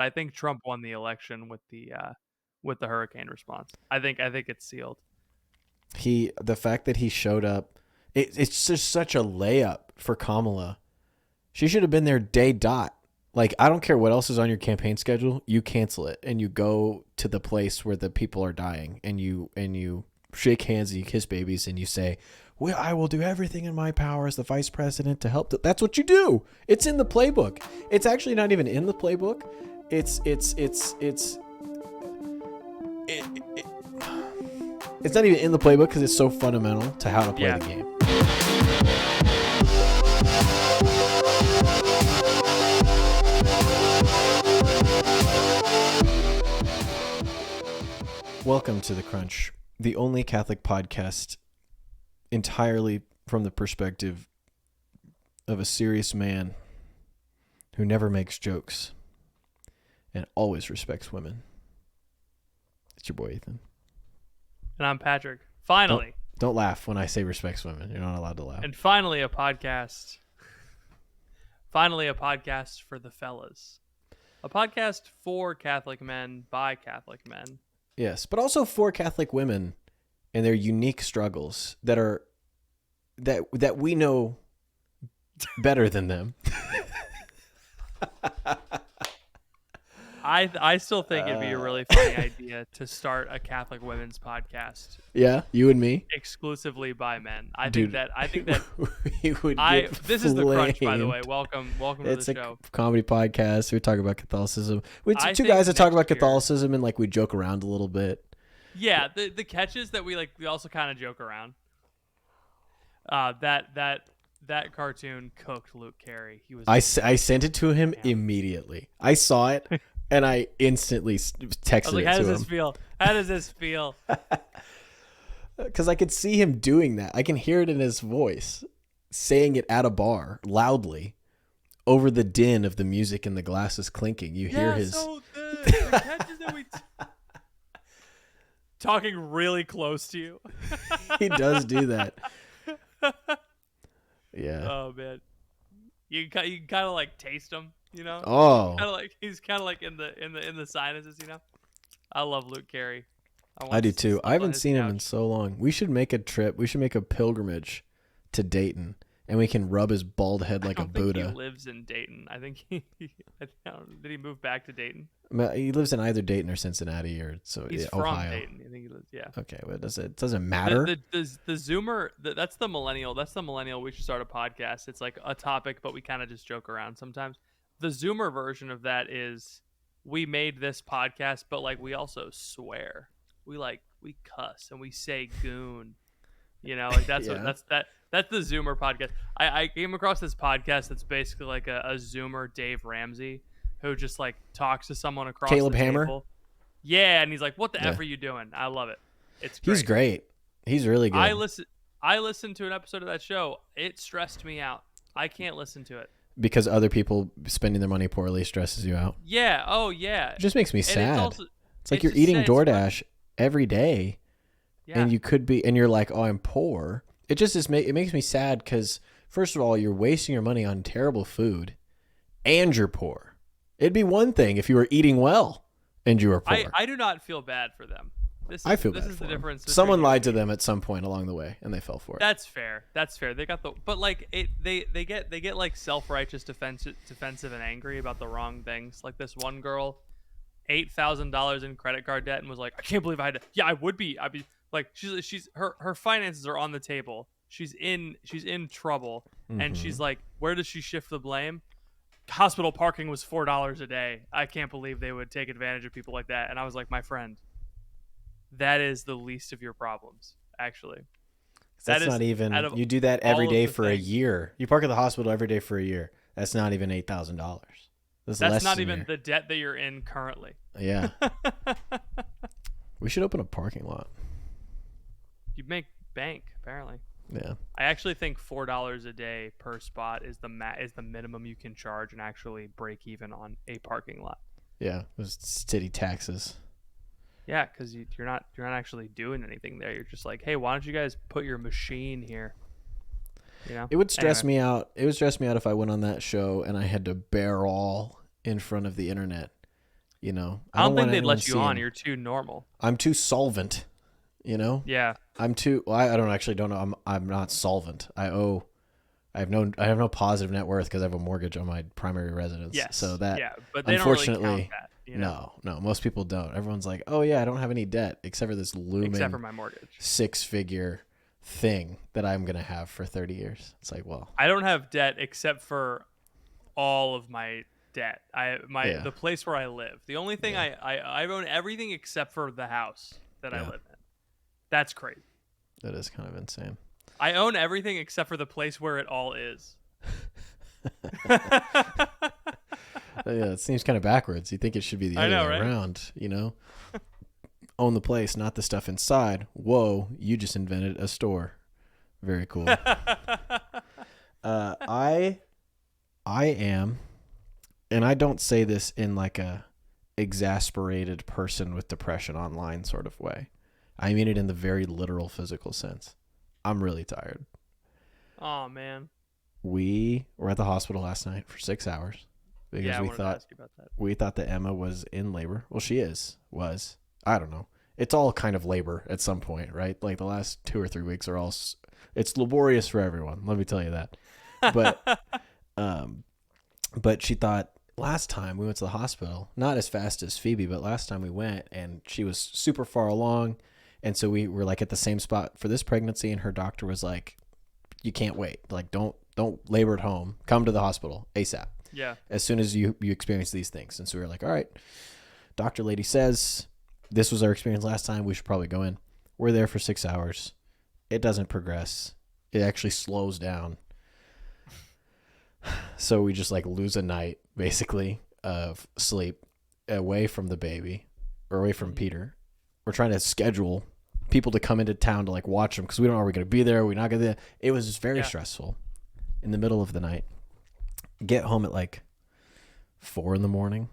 I think Trump won the election with the hurricane response. I think it's sealed. The fact that he showed up, it's just such a layup for Kamala. She should have been there day dot. Like, I don't care what else is on your campaign schedule. You cancel it and you go to the place where the people are dying, and you shake hands and you kiss babies and you say, well, I will do everything in my power as the vice president to help. That's what you do. It's in the playbook. It's actually not even in the playbook. It's not even in the playbook because it's so fundamental to how to play the game. Welcome to The Crunch, the only Catholic podcast entirely from the perspective of a serious man who never makes jokes and always respects women. It's your boy, Ethan. And I'm Patrick. Finally. Don't laugh when I say respects women. You're not allowed to laugh. And finally a podcast. Finally a podcast for the fellas. A podcast for Catholic men by Catholic men. Yes, but also for Catholic women and their unique struggles that we know better than them. I still think it'd be a really funny idea to start a Catholic women's podcast. Yeah, you and me, exclusively by men. I think that we would this is The Crunch, by the way. Welcome to the show. It's a comedy podcast. We talk about Catholicism. We're two guys that talk about Catholicism and we joke around a little bit. Yeah, the catches that we also kind of joke around. That cartoon cooked Luke Carey. I sent it to him immediately. I saw it and I instantly texted it to him. How does this feel? Because I could see him doing that. I can hear it in his voice, saying it at a bar loudly over the din of the music and the glasses clinking. You hear his. So the catches that we talking really close to you. He does do that. Yeah. Oh man, you can kind of taste him, you know. Oh. He's kind of in the sinuses, you know. I love Luke Carey. I do too. I haven't seen him in so long. We should make a trip. We should make a pilgrimage to Dayton, and we can rub his bald head like a Buddha. He lives in Dayton. I think did he move back to Dayton? He lives in either Dayton or Cincinnati, or he's from Ohio. Dayton. I think he lives. Yeah. Okay. Well, it doesn't matter. The Zoomer. That's the Millennial. That's the Millennial. We should start a podcast. It's like a topic, but we kind of just joke around sometimes. The Zoomer version of that is we made this podcast, but we also swear. We cuss and we say goon. You know, that's that's the Zoomer podcast. I came across this podcast that's basically like a Zoomer Dave Ramsey who just talks to someone across Caleb the Hammer? table. Yeah, and he's like, "What the F are you doing?" I love it. It's great. He's great. He's really good. I listened to an episode of that show. It stressed me out. I can't listen to it. Because other people spending their money poorly stresses you out. Yeah. Oh, yeah. It just makes me sad. It's like you're just eating sad. DoorDash every day, Yeah. and you're like, oh, I'm poor. It just it makes me sad because, first of all, you're wasting your money on terrible food, and you're poor. It'd be one thing if you were eating well and you were poor. I do not feel bad for them. I feel bad for them. Someone lied to them at some point along the way, and they fell for it. That's fair. They got they get self-righteous, defensive, and angry about the wrong things. Like this one girl, $8,000 in credit card debt, and was like, I can't believe I had to. Yeah, I would be. I'd be like, she's her finances are on the table. She's in trouble, and she's like, where does she shift the blame? Hospital parking was $4 a day. I can't believe they would take advantage of people like that. And I was like, my friend, that is the least of your problems, actually. That's not even. You do that every day for a year. You park at the hospital every day for a year. That's not even $8,000. That's not even the debt that you're in currently. Yeah. We should open a parking lot. You'd make bank, apparently. Yeah. I actually think $4 a day per spot is the minimum you can charge and actually break even on a parking lot. Yeah, those city taxes. Yeah, because you're not actually doing anything there. You're just like, hey, why don't you guys put your machine here? You know. It would stress me out. It would stress me out if I went on that show and I had to bear all in front of the internet You know, I don't think want they'd anyone let you on. seeing- You're too normal. I'm too solvent. You know, Yeah. I'm too. Well, I don't know. I'm not solvent. I have no positive net worth because I have a mortgage on my primary residence. Yes. So that, yeah, but they don't really unfortunately, count that. You know? no, most people don't. Everyone's like, oh yeah, I don't have any debt except for this looming Except for my mortgage. 6-figure thing that I'm gonna have for 30 years. It's like, well, I don't have debt except for all of my debt. The place where I live. The only thing I own everything except for the house that I live in. That's crazy. That is kind of insane. I own everything except for the place where it all is. Yeah, it seems kind of backwards. You think it should be the other way around, you know? Own the place, not the stuff inside. Whoa, you just invented a store. Very cool. I am, and I don't say this in like a exasperated person with depression online sort of way. I mean it in the very literal physical sense. I'm really tired. Oh man. We were at the hospital last night for 6 hours because I wanted to ask you about that. we thought that Emma was in labor. Well, she was. I don't know. It's all kind of labor at some point, right? Like the last 2 or 3 weeks are all. It's laborious for everyone. Let me tell you that. But she thought last time we went to the hospital, not as fast as Phoebe, but last time we went and she was super far along. And so we were like at the same spot for this pregnancy. And her doctor was like, you can't wait. Like, don't labor at home. Come to the hospital ASAP. Yeah. As soon as you experience these things. And so we were like, all right, doctor lady says this was our experience last time. We should probably go in. We're there for 6 hours. It doesn't progress. It actually slows down. So we just like lose a night basically of sleep away from the baby or away from Peter. We're trying to schedule people to come into town to like watch them because we don't know, are we going to be there? Are we not going to? It was just very stressful in the middle of the night. Get home at like 4 a.m.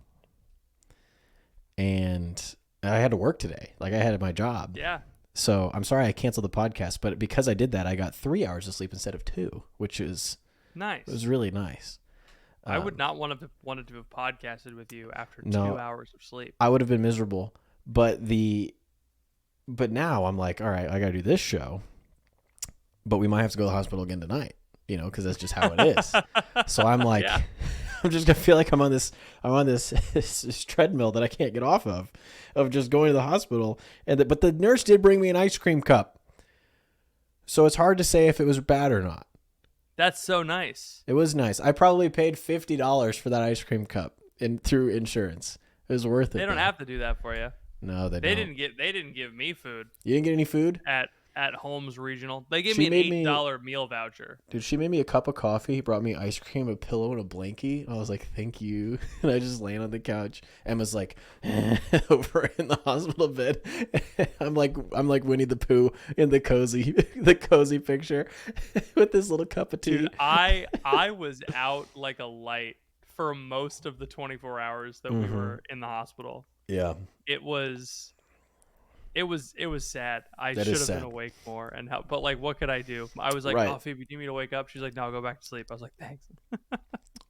and I had to work today. Like I had my job. Yeah. So I'm sorry I canceled the podcast, but because I did that, I got 3 hours of sleep instead of 2, which is nice. It was really nice. I would not wanted to have podcasted with you after 2 hours of sleep. I would have been miserable. But now I'm like, all right, I got to do this show, but we might have to go to the hospital again tonight, you know, because that's just how it is. So I'm like, I'm just gonna feel like I'm on this this treadmill that I can't get off of just going to the hospital. But the nurse did bring me an ice cream cup, so it's hard to say if it was bad or not. That's so nice. It was nice. I probably paid $50 for that ice cream cup through insurance. It was worth it. They don't have to do that for you. No, they don't. They didn't give me food. You didn't get any food? At Holmes Regional. They gave me an $8 meal voucher. Dude, she made me a cup of coffee, brought me ice cream, a pillow, and a blankie. I was like, thank you. And I just laying on the couch. Emma's like over in the hospital bed. I'm like Winnie the Pooh in the cozy picture with this little cup of tea. Dude, I was out like a light for most of the 24 hours that we were in the hospital. Yeah. It was sad. I That should is have sad. been awake more and help. But like, what could I do? I was like, Right. oh, Phoebe, do you need me to wake up? She's like, no, I'll go back to sleep. I was like, thanks.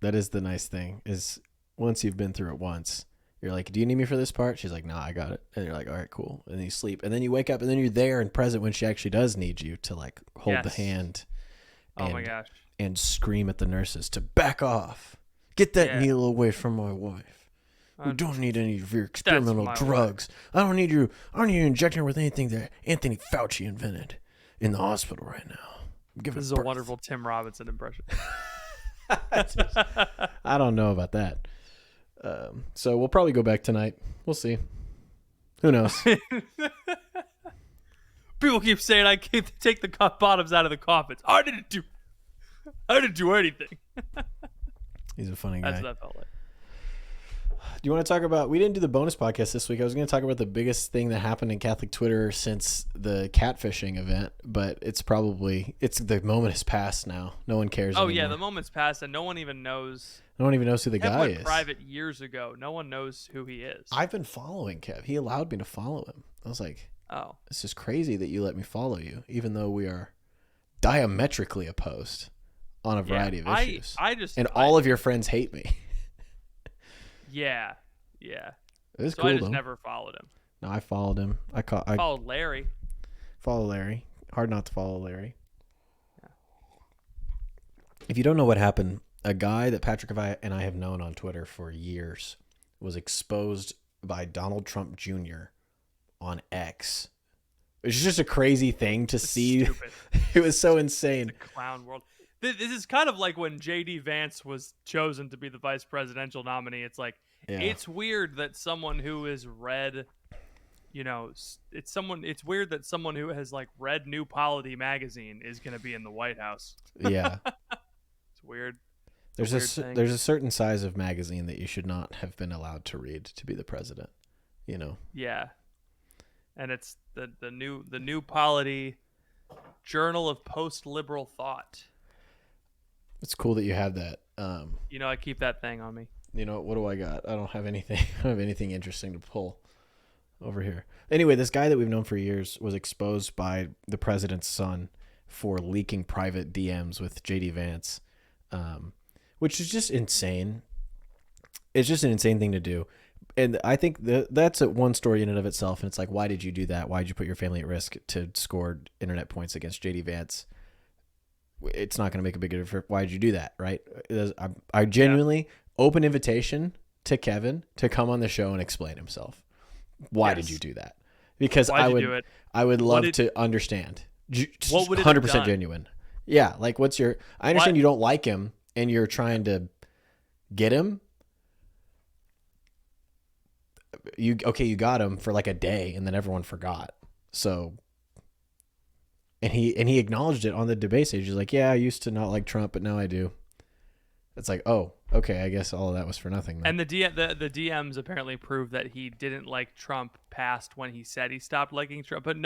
That is the nice thing is once you've been through it once, you're like, do you need me for this part? She's like, nah, I got it. And you're like, all right, cool. And then you sleep. And then you wake up and then you're there and present when she actually does need you to like hold the hand. Oh my gosh. And scream at the nurses to back off. Get that needle away from my wife. We don't need any of your experimental drugs. I don't need you injecting her with anything that Anthony Fauci invented in the hospital right now. This is a wonderful Tim Robinson impression. I don't know about that. So we'll probably go back tonight. We'll see. Who knows? People keep saying I can't take the bottoms out of the coffins. I didn't do anything. He's a funny guy. That's what that felt like. Do you want to talk about, we didn't do the bonus podcast this week. I was going to talk about the biggest thing that happened in Catholic Twitter since the catfishing event, but the moment has passed now. No one cares anymore. Yeah, the moment's passed and no one even knows. No one even knows who the guy Kev went is. private years ago. No one knows who he is. I've been following Kev. He allowed me to follow him. I was like, oh, this is crazy that you let me follow you, even though we are diametrically opposed on a variety of issues. All of your friends hate me. Yeah. It was So cool I just though. never followed him. No, I followed him. I Followed Larry. follow Larry. Hard not to follow Larry. Yeah. If you don't know what happened, a guy that Patrick and I have known on Twitter for years was exposed by Donald Trump Jr. on X. It's just a crazy thing to see. Stupid. It was so insane. It's a clown world. This is kind of like when J.D. Vance was chosen to be the vice presidential nominee. It's like, It's weird that someone who is read, it's weird that someone who has like read New Polity magazine is going to be in the White House. Yeah. It's weird. There's a certain size of magazine that you should not have been allowed to read to be the president, Yeah. And it's the New Polity Journal of Post-Liberal Thought. It's cool that you have that. I keep that thing on me. What do I got? I don't have anything. I don't have anything interesting to pull over here. Anyway, this guy that we've known for years was exposed by the president's son for leaking private DMs with JD Vance, which is just insane. It's just an insane thing to do. And I think that's one story in and of itself. And it's like, why did you do that? Why did you put your family at risk to score internet points against JD Vance? It's not going to make a big difference. Why did you do that? Right? I genuinely open invitation to Kevin to come on the show and explain himself. Why did you do that? Because I would love to understand. What would it 100% have done? genuine. Yeah. Like I understand you don't like him and you're trying to get him. You got him for like a day and then everyone forgot. So, and he acknowledged it on the debate stage. He's like, yeah, I used to not like Trump, but now I do. It's like, oh, okay, I guess all of that was for nothing then. And the DMs apparently prove that he didn't like Trump past when he said he stopped liking Trump. But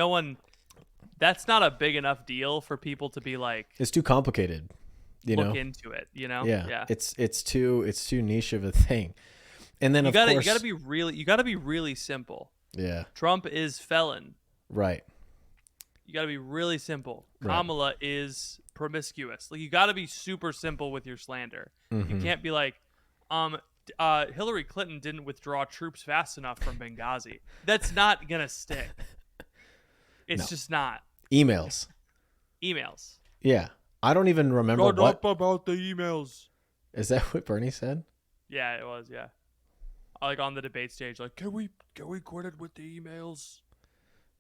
that's not a big enough deal for people to be like, it's too complicated, look into it, Yeah. It's too niche of a thing. And then you gotta be really simple. Yeah. Trump is felon. Right. You gotta be really simple. Right. Kamala is promiscuous. Like, you gotta be super simple with your slander. Mm-hmm. You can't be like, Hillary Clinton didn't withdraw troops fast enough from Benghazi. That's not gonna stick. It's just not. Emails. Yeah. I don't even remember Shut up about the emails. Is that what Bernie said? Yeah, it was. Yeah. Like on the debate stage, like, can we quit it with the emails?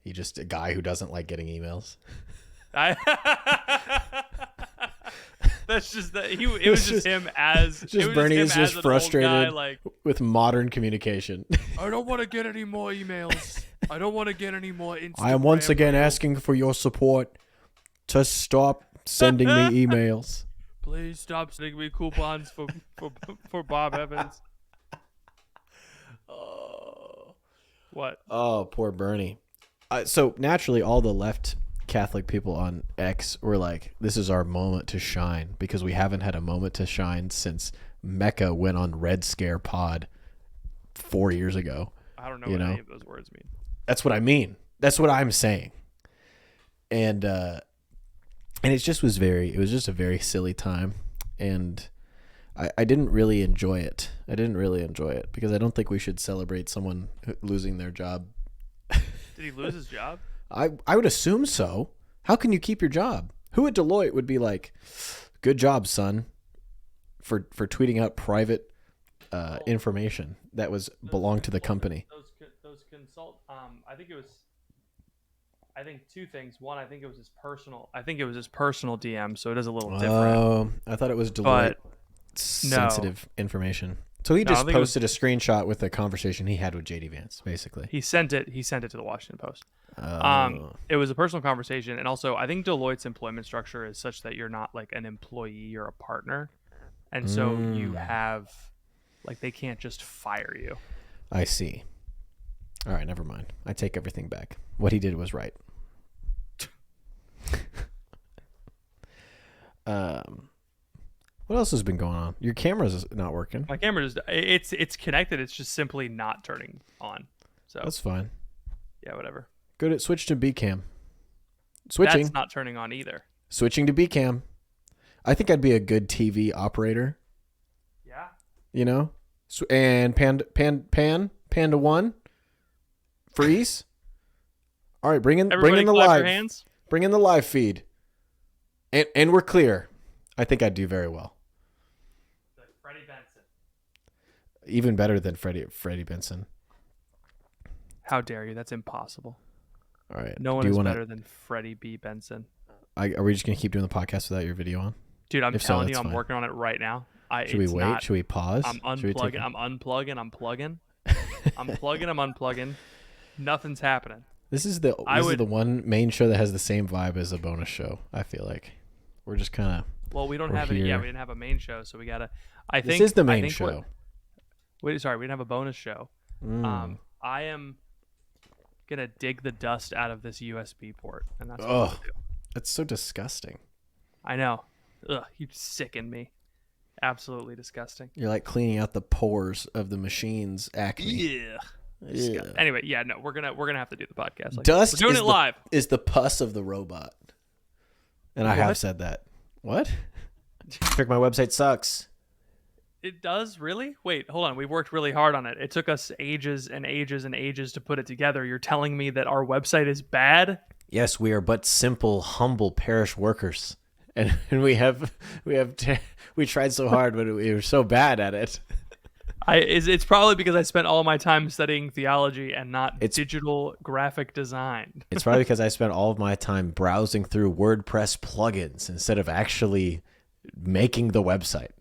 He just a guy who doesn't like getting emails. That's just that it was just him as just Bernie is just frustrated with modern communication. I don't want to get any more emails. I don't want to get any more Instagram. I am once again asking for your support to stop sending me emails. Please stop sending me coupons for Bob Evans. Oh. What? Oh, poor Bernie. So naturally, all the left Catholic people on X were like, this is our moment to shine, because we haven't had a moment to shine since Mecca went on Red Scare Pod 4 years ago. I don't know what any of those words mean. That's what I mean. That's what I'm saying. And it just was a very silly time. And I didn't really enjoy it. Because I don't think we should celebrate someone losing their job. Did he lose his job? I would assume so. How can you keep your job? Who at Deloitte would be like, good job, son, for tweeting out private information that belonged to the company? Those consult. I think two things. One, I think it was his personal DM, so it is a little different. Oh, I thought it was Deloitte sensitive information. So he just posted a screenshot with a conversation he had with JD Vance, basically. He sent it to the Washington Post. It was a personal conversation, and also I think Deloitte's employment structure is such that you're not like an employee, you're a partner, and so you have they can't just fire you. I see. All right, never mind. I take everything back. What he did was right. What else has been going on? Your camera's not working. My camera it's connected. It's just simply not turning on. So that's fine. Yeah, whatever. Switch to B cam. Switching. That's not turning on either. Switching to B cam. I think I'd be a good TV operator. Yeah. And pan Panda 1. Freeze. All right, bring in Everybody the clap live. your hands. Bring in the live feed. And we're clear. I think I'd do very well. Freddie Benson. Even better than Freddie Benson. How dare you? That's impossible. All right. No one is better than Freddie B. Benson. Are we just going to keep doing the podcast without your video on? Dude, I'm If so, telling you, that's I'm fine. working on it right now. Should we wait? Should we pause? I'm unplugging. I'm plugging. I'm unplugging. Nothing's happening. This is the one main show that has the same vibe as a bonus show. I feel like we're just kind of. Well, we don't have it. Yeah, we didn't have a main show, so we gotta. This is the main show. Sorry, we didn't have a bonus show. I am gonna dig the dust out of this USB port, and that's what I'm gonna do. That's so disgusting. I know. Ugh, you sicken me. Absolutely disgusting. You're like cleaning out the pores of the machine's acne. Yeah. Anyway, yeah, no, we're gonna have to do the podcast. Like Dust we're doing it live. Is the pus of the robot, and I have said that. What? Check, my website sucks. It does, really? Wait, hold on. We worked really hard on it. It took us ages and ages and ages to put it together. You're telling me that our website is bad? Yes, we are but simple, humble parish workers, and we tried so hard, but we were so bad at it. It's probably because I spent all my time studying theology and not digital graphic design. It's probably because I spent all of my time browsing through WordPress plugins instead of actually making the website.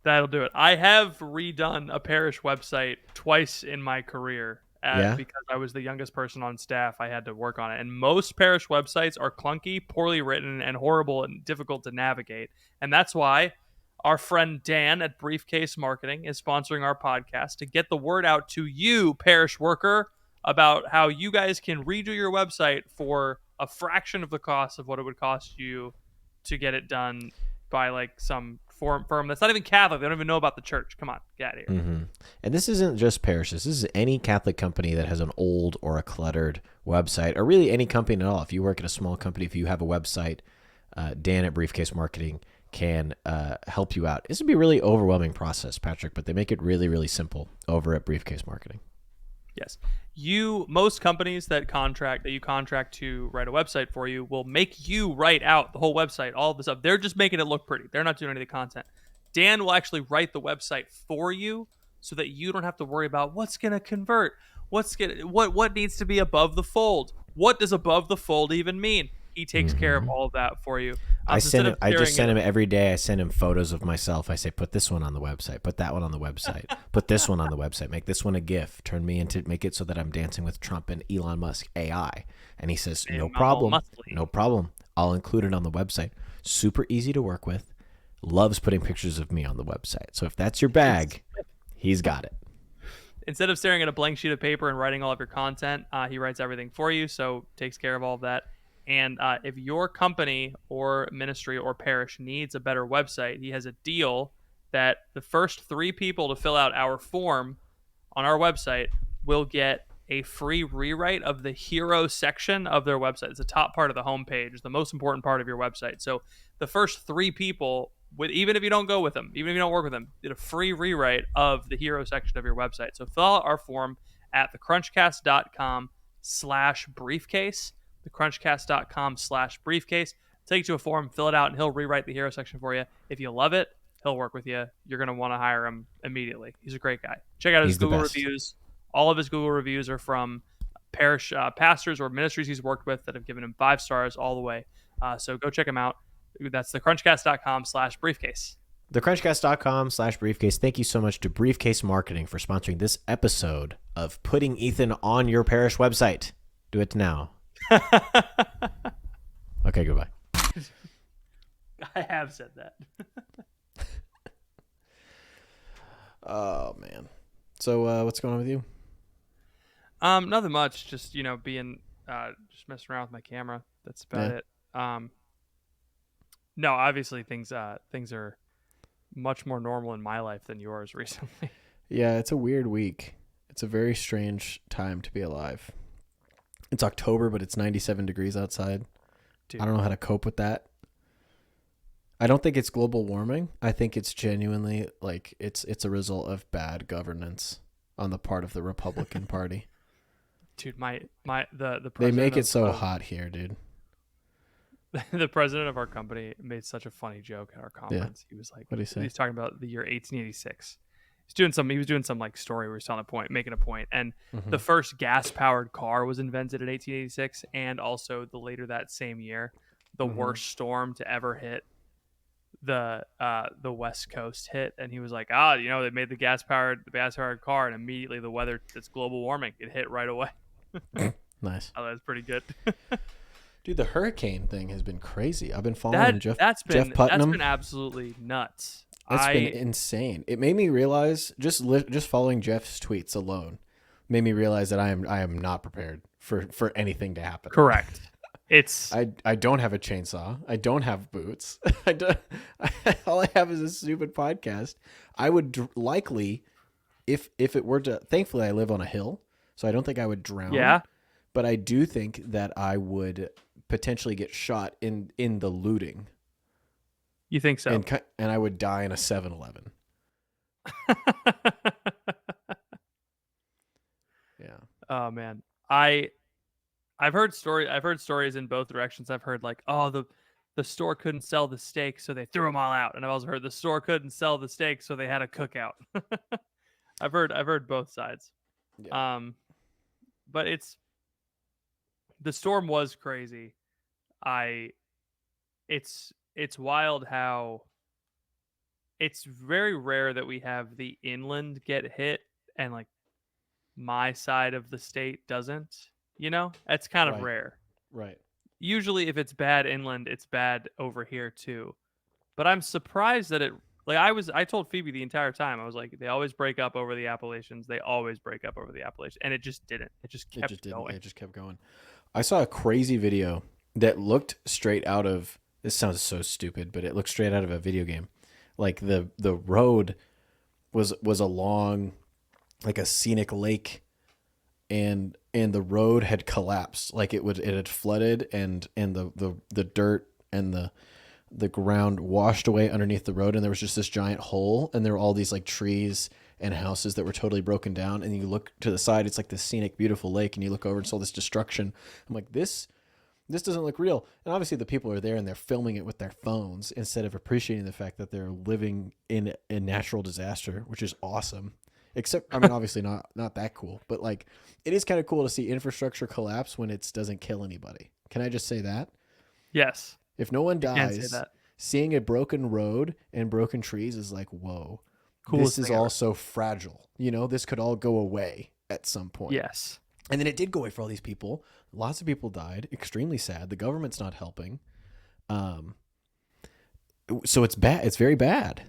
That'll do it. I have redone a parish website twice in my career because I was the youngest person on staff. I had to work on it. And most parish websites are clunky, poorly written, and horrible and difficult to navigate. And that's why our friend Dan at Briefcase Marketing is sponsoring our podcast to get the word out to you, parish worker, about how you guys can redo your website for a fraction of the cost of what it would cost you to get it done by like some firm that's not even Catholic. They don't even know about the church. Come on, get out of here. Mm-hmm. And this isn't just parishes. This is any Catholic company that has an old or a cluttered website, or really any company at all. If you work at a small company, if you have a website, Dan at Briefcase Marketing can help you out. This would be a really overwhelming process, Patrick, but they make it really, really simple over at Briefcase Marketing. Yes. Most companies that you contract to write a website for you will make you write out the whole website, all of this stuff. They're just making it look pretty. They're not doing any of the content. Dan will actually write the website for you so that you don't have to worry about what's going to convert, what needs to be above the fold. What does above the fold even mean? He takes care of all of that for you. I just send him every day. I send him photos of myself. I say, put this one on the website, put that one on the website, put this one on the website, make this one a GIF, make it so that I'm dancing with Trump and Elon Musk AI. And he says, no problem. I'll include it on the website. Super easy to work with. Loves putting pictures of me on the website. So if that's your bag, he's got it. Instead of staring at a blank sheet of paper and writing all of your content, he writes everything for you. So takes care of all of that. And if your company or ministry or parish needs a better website, he has a deal that the first 3 people to fill out our form on our website will get a free rewrite of the hero section of their website. It's the top part of the homepage, the most important part of your website. So the first 3 people, even if you don't go with them, even if you don't work with them, get a free rewrite of the hero section of your website. So fill out our form at thecrunchcast.com/briefcase. thecrunchcast.com/briefcase. Take you to a form, fill it out, and he'll rewrite the hero section for you. If you love it, he'll work with you. You're going to want to hire him immediately. He's a great guy. Check out his Google reviews. All of his Google reviews are from parish pastors or ministries he's worked with that have given him 5 stars all the way. So go check him out. That's thecrunchcast.com/briefcase. Thecrunchcast.com/briefcase. Thank you so much to Briefcase Marketing for sponsoring this episode of Putting Ethan on Your Parish Website. Do it now. Okay, goodbye. I have said that. Oh man. So what's going on with you? Nothing much. Just being just messing around with my camera. That's about it. No, obviously things are much more normal in my life than yours recently. Yeah, it's a weird week. It's a very strange time to be alive. It's October, but it's 97 degrees outside. Dude. I don't know how to cope with that. I don't think it's global warming. I think it's genuinely like it's a result of bad governance on the part of the Republican Party. Dude, the president They make it so of hot here, dude. the president of our company made such a funny joke at our conference. He was like, What'd he say? He's talking about the year 1886. He was doing some like story where he was telling a point, making a point, and the first gas-powered car was invented in 1886, and also later that same year, the worst storm to ever hit the West Coast hit, and he was like, they made the gas-powered car, and immediately the weather, it's global warming, it hit right away. Nice. Oh, that's pretty good. Dude, the hurricane thing has been crazy. I've been following Jeff Putnam. That's been absolutely nuts. That's been insane. It made me realize, just following Jeff's tweets alone, made me realize that I am not prepared for anything to happen. Correct. I don't have a chainsaw. I don't have boots. All I have is a stupid podcast. I would likely, if it were to, thankfully I live on a hill, so I don't think I would drown. Yeah. But I do think that I would potentially get shot in the looting. You think so? And I would die in a 7-Eleven. Yeah. Oh man. I've heard stories in both directions. I've heard like, the store couldn't sell the steak, so they threw them all out. And I've also heard the store couldn't sell the steak, so they had a cookout. I've heard both sides. Yeah. But the storm was crazy. It's wild how it's very rare that we have the inland get hit and like my side of the state doesn't, it's kind of rare. Right. Usually if it's bad inland, it's bad over here too. But I'm surprised that I told Phoebe the entire time, I was like, they always break up over the Appalachians. They always break up over the Appalachians. And it just didn't. It just kept going. It just kept going. I saw a crazy video that looked straight out of, this sounds so stupid, but it looked straight out of a video game. Like the road was along like a scenic lake, and the road had collapsed. Like it had flooded, and the dirt and the ground washed away underneath the road, and there was just this giant hole, and there were all these like trees and houses that were totally broken down, and you look to the side, it's like this scenic, beautiful lake, and you look over and saw this destruction. I'm like, this doesn't look real. And obviously the people are there and they're filming it with their phones instead of appreciating the fact that they're living in a natural disaster, which is awesome. Except, I mean, obviously not that cool, but like it is kind of cool to see infrastructure collapse when it doesn't kill anybody. Can I just say that? Yes. If no one You can say dies, that. seeing a broken road and broken trees is like, whoa, Coolest this is thing ever. all so fragile. This could all go away at some point. Yes. And then it did go away for all these people. Lots of people died. Extremely sad. The government's not helping. So it's bad. It's very bad.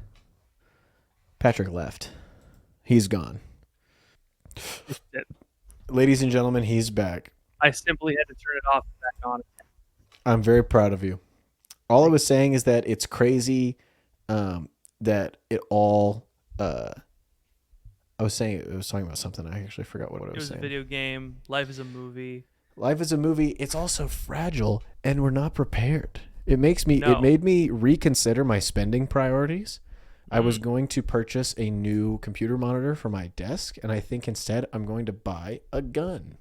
Patrick left. He's gone. Ladies and gentlemen, he's back. I simply had to turn it off and back on again. I'm very proud of you. All I was saying is that it's crazy that it all... I was talking about something. I actually forgot what I was saying. It was a video game. Life is a movie. Life is a movie. It's also fragile, and we're not prepared. It made me reconsider my spending priorities. I was going to purchase a new computer monitor for my desk, and I think instead I'm going to buy a gun.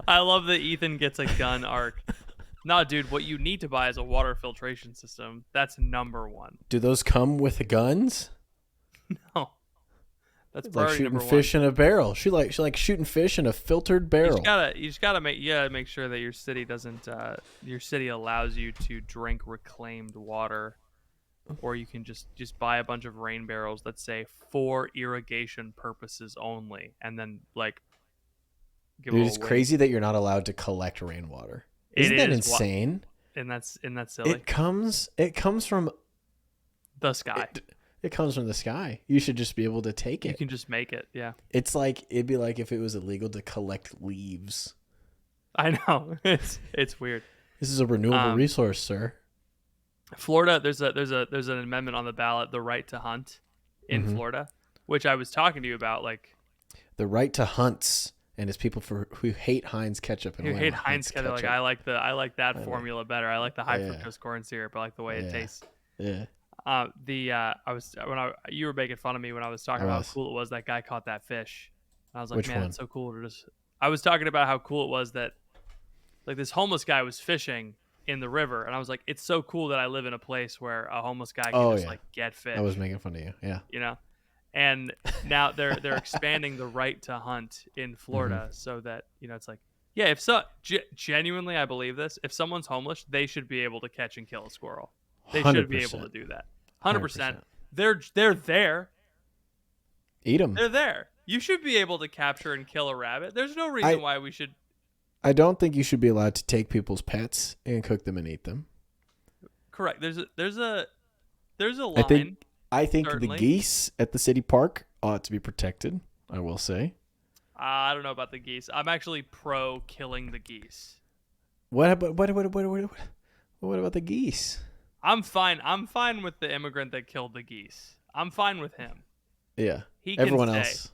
I love that Ethan gets a gun arc. No, dude, what you need to buy is a water filtration system. That's number one. Do those come with guns? No. That's It's like priority shooting number fish one. in a barrel. She like shooting fish in a filtered barrel. You just gotta make sure that your city doesn't your city allows you to drink reclaimed water, or you can just buy a bunch of rain barrels that say for irrigation purposes only, and then like give Dude, it it's away. crazy that you're not allowed to collect rainwater. Isn't that insane? And that's silly. It comes from The sky. It comes from the sky. You should just be able to take it. You can just make it. Yeah. It's like, it'd be like if it was illegal to collect leaves. I know. It's weird. This is a renewable resource, sir. Florida, there's an amendment on the ballot, the right to hunt in Florida, which I was talking to you about, like the right to hunts, and it's people who hate Heinz ketchup and who hate Heinz ketchup. Like I like that formula better. I like the high fructose corn syrup. I like the way it tastes. Yeah. You were making fun of me when I was talking about how cool it was that guy caught that fish. And I was like, Which man, one? it's so cool to just. I was talking about how cool it was that like this homeless guy was fishing in the river, and I was like, it's so cool that I live in a place where a homeless guy can just like get fish. I was making fun of you. Yeah. You know, and now they're expanding the right to hunt in Florida so that it's like. Yeah, genuinely, I believe this. If someone's homeless, they should be able to catch and kill a squirrel. They 100%. should be able to do that. 100%. They're there. Eat them. They're there. You should be able to capture and kill a rabbit. There's no reason why we should. I don't think you should be allowed to take people's pets and cook them and eat them. Correct. There's a line. I think the geese at the city park ought to be protected. I will say. I don't know about the geese. I'm actually pro killing the geese. What about the geese? I'm fine. I'm fine with the immigrant that killed the geese. I'm fine with him. Yeah. He Everyone can else.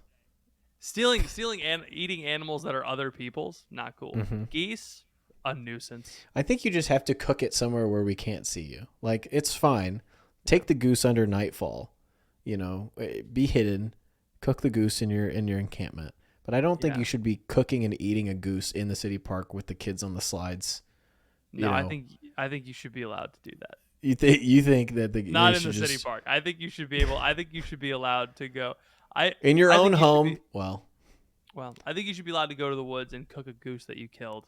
Stealing and eating animals that are other people's, not cool. Geese, a nuisance. I think you just have to cook it somewhere where we can't see you. Like, it's fine. Take the goose under nightfall. Be hidden. Cook the goose in your encampment. But I don't think you should be cooking and eating a goose in the city park with the kids on the slides. No, I think you should be allowed to do that. You think that not in the city park. I think you should be able. I think you should be allowed to go. In your own home. Well, I think you should be allowed to go to the woods and cook a goose that you killed.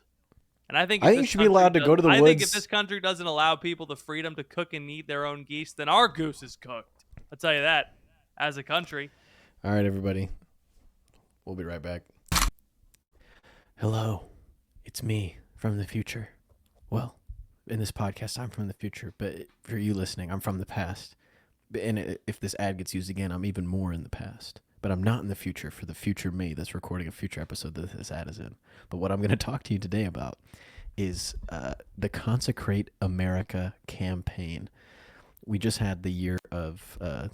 And I think you should be allowed to go to the woods. I think if this country doesn't allow people the freedom to cook and eat their own geese, then our goose is cooked. I'll tell you that. As a country. All right, everybody. We'll be right back. Hello, it's me from the future. Well, in this podcast, I'm from the future, but for you listening, I'm from the past. And if this ad gets used again, I'm even more in the past. But I'm not in the future for the future me that's recording a future episode that this ad is in. But what I'm going to talk to you today about is the Consecrate America campaign. We just had the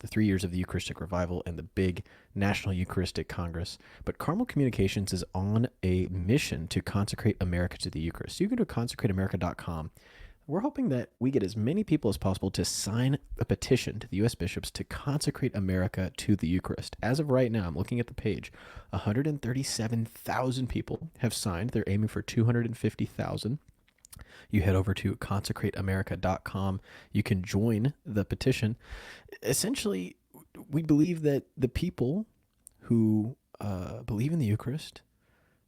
3 years of the Eucharistic Revival and the big National Eucharistic Congress. But Carmel Communications is on a mission to consecrate America to the Eucharist. So you can go to consecrateamerica.com. We're hoping that we get as many people as possible to sign a petition to the U.S. bishops to consecrate America to the Eucharist. As of right now, I'm looking at the page, 137,000 people have signed. They're aiming for 250,000. You head over to consecrateamerica.com. You can join the petition. Essentially, we believe that the people who believe in the Eucharist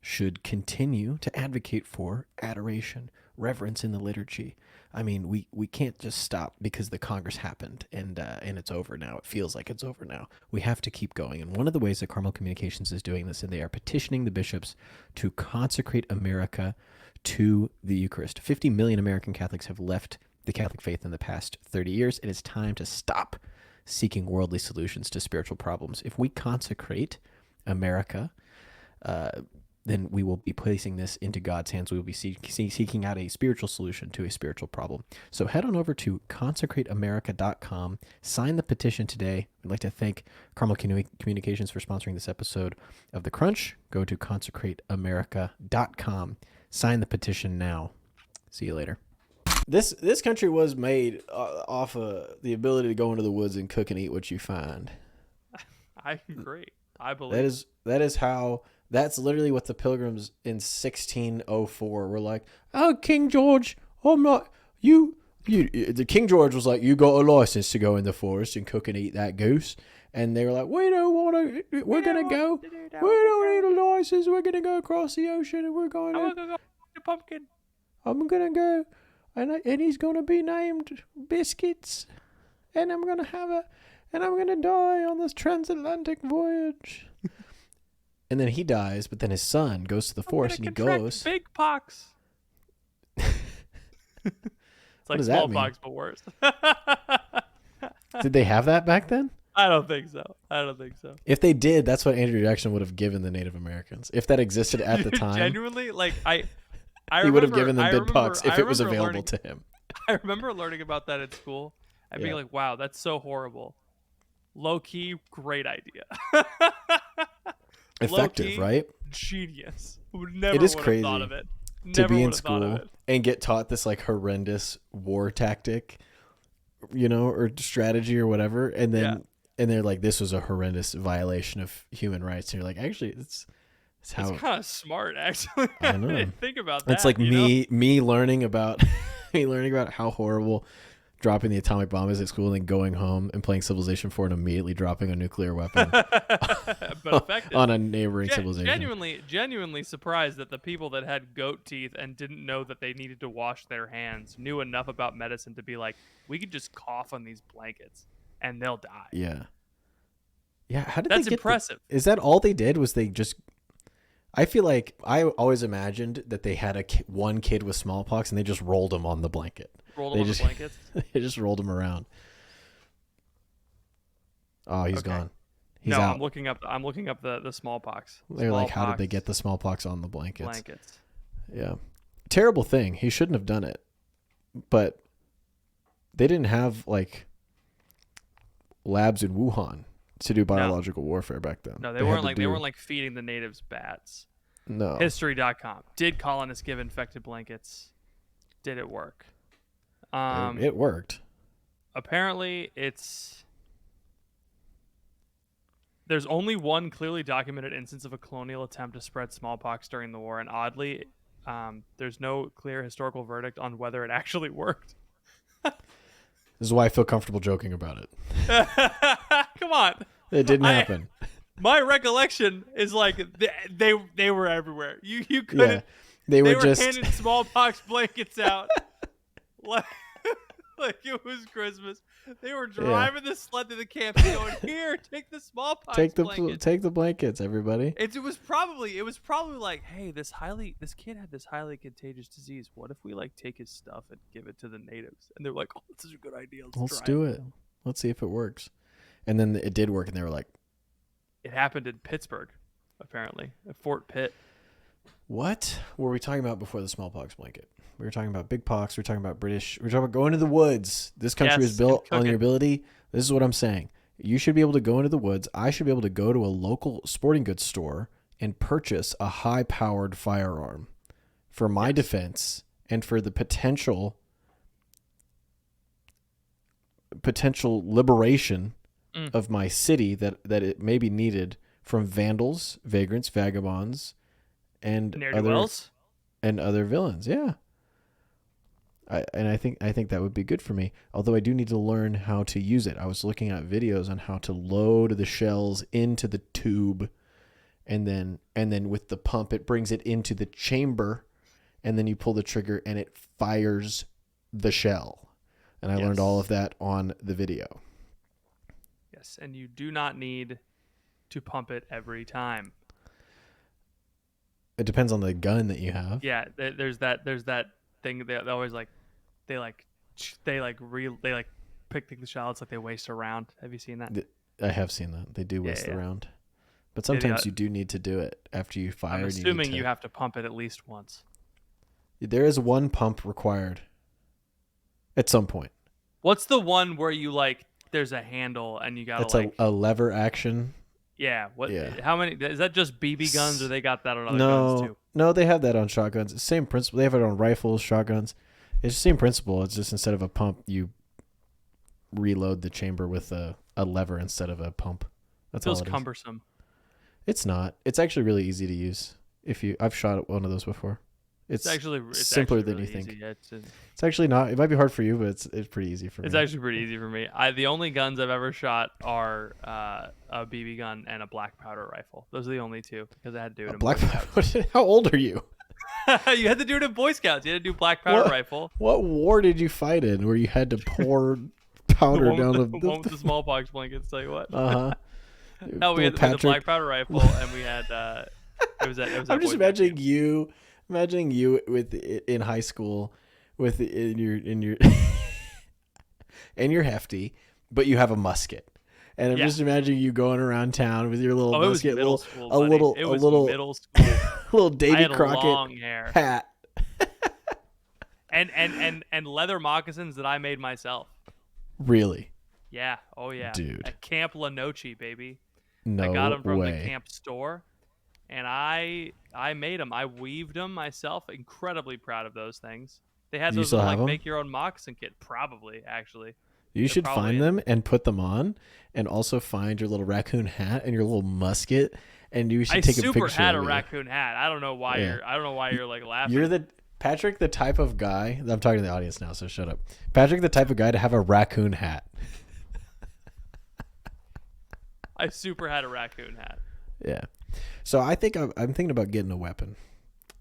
should continue to advocate for adoration, reverence in the liturgy. I mean, we can't just stop because the Congress happened and it's over now. It feels like it's over now. We have to keep going. And one of the ways that Carmel Communications is doing this, and they are petitioning the bishops to consecrate America to the Eucharist. 50 million American Catholics have left the Catholic faith in the past 30 years. It is time to stop seeking worldly solutions to spiritual problems. If we consecrate America, then we will be placing this into God's hands. We will be seeking out a spiritual solution to a spiritual problem. So head on over to consecrateamerica.com. Sign the petition today. We'd like to thank Carmel Communications for sponsoring this episode of The Crunch. Go to consecrateamerica.com. Sign the petition now. See you later. This country was made off of the ability to go into the woods and cook and eat what you find. I agree. I believe that's literally what the Pilgrims in 1604 were like. Oh, King George, I'm not you. The King George was like, you got a license to go in the forest and cook and eat that goose. And they were like, we don't want to. We're gonna go. We don't need a license. We're gonna go across the ocean and we're going to. I'm gonna go the pumpkin. I'm gonna go, and he's gonna be named Biscuits, and I'm gonna die on this transatlantic voyage. And then he dies, but then his son goes to the forest and he goes. Big pox. It's like smallpox, but worse. Did they have that back then? I don't think so. If they did, that's what Andrew Jackson would have given the Native Americans. If that existed at the time. Genuinely, like he would have given them big pox if it was available to him. I remember learning about that at school and being like, wow, that's so horrible. Low key, great idea. Effective, Low-key, right? Genius. It is crazy thought of it. to be in school and get taught this like horrendous war tactic or strategy or whatever, and Yeah. then and they're like, this was a horrendous violation of human rights, and you're like, actually, it's It's how kind of smart, actually. I I know. didn't think about that. It's like me learning about me learning about how horrible dropping the atomic bomb is at school, and then going home and playing Civilization 4 and immediately dropping a nuclear weapon But effective. on a neighboring civilization. Genuinely surprised that the people that had goat teeth and didn't know that they needed to wash their hands knew enough about medicine to be like, we could just cough on these blankets and they'll die. Yeah. How did That's they get impressive. Is that all they did? Was they just? I feel like I always imagined that they had one kid with smallpox and they just rolled him on the blanket. Rolled them on the blankets. They just rolled him around. Oh, he's gone. He's no, out. I'm looking up the smallpox. They're like, how did they get the smallpox on the blankets? Blankets. Yeah. Terrible thing. He shouldn't have done it. But they didn't have like labs in Wuhan to do biological warfare back then. No, they weren't like feeding the natives bats. No. History.com. Did colonists give infected blankets? Did it work? It worked. Apparently, there's only one clearly documented instance of a colonial attempt to spread smallpox during the war, and oddly, there's no clear historical verdict on whether it actually worked. This is why I feel comfortable joking about it. Come on. It didn't happen. My recollection is like they were everywhere. You couldn't. Yeah, they were just handing smallpox blankets out like it was Christmas. They were driving the sled to the camp and going, "Here, take the smallpox blankets. Take the blankets, everybody." It was probably like, hey, this kid had this highly contagious disease. What if we like take his stuff and give it to the natives? And they're like, oh, this is a good idea. Let's do it. Let's see if it works. And then it did work, and they were like, it happened in Pittsburgh, apparently, at Fort Pitt. What were we talking about before the smallpox blanket? We were talking about big pox. We were talking about British. We were talking about going to the woods. This country is built on your ability. This is what I'm saying. You should be able to go into the woods. I should be able to go to a local sporting goods store and purchase a high-powered firearm for my defense and for the potential liberation of my city that it may be needed from vandals, vagrants, vagabonds, and other villains. Yeah. I think that would be good for me. Although I do need to learn how to use it. I was looking at videos on how to load the shells into the tube, and then with the pump it brings it into the chamber, and then you pull the trigger and it fires the shell. And I learned all of that on the video. Yes, and you do not need to pump it every time. It depends on the gun that you have. Yeah, there's that thing they always like they pick the shell. It's like they waste a round. Have you seen that? I have seen that. They do waste the round. But sometimes you do need to do it after you fire. I'm assuming you have to pump it at least once. There is one pump required at some point. What's the one where you like there's a handle and you gotta It's a lever action. Yeah. What? Yeah. How many? Is that just BB guns, or they got that on other guns too? No, they have that on shotguns. Same principle. They have it on rifles, shotguns. It's the same principle. It's just instead of a pump, you reload the chamber with a lever instead of a pump. That's all it is. Feels cumbersome. It's not. It's actually really easy to use. I've shot one of those before. It's simpler than you think. It's actually not. It might be hard for you, but it's pretty easy for me. It's actually pretty easy for me. The only guns I've ever shot are a BB gun and a black powder rifle. Those are the only two because I had to do it in Boy Scouts. How old are you? You had to do it in Boy Scouts. You had to do black powder rifle. What war did you fight in where you had to pour powder down the one with the smallpox blankets? Tell you what. No, we had the black powder rifle, and we had it was I'm just imagining you. Imagining you in high school with in your and you're hefty, but you have a musket. And I'm just imagining you going around town with your little musket, middle little Davy Crockett long hair hat, and leather moccasins that I made myself. Really? Yeah. Oh yeah, dude. At Camp La Noche, baby. No way. I got them from the camp store. And I made them. I weaved them myself. Incredibly proud of those things. They had those like make your own moccasin kit. Probably, actually. You should find them and put them on, and also find your little raccoon hat and your little musket, and you should take a picture. I super had a of raccoon hat. I don't know why you're like laughing. You're Patrick, the type of guy. I'm talking to the audience now, so shut up. Patrick, the type of guy to have a raccoon hat. I super had a raccoon hat. Yeah. So I think I'm thinking about getting a weapon.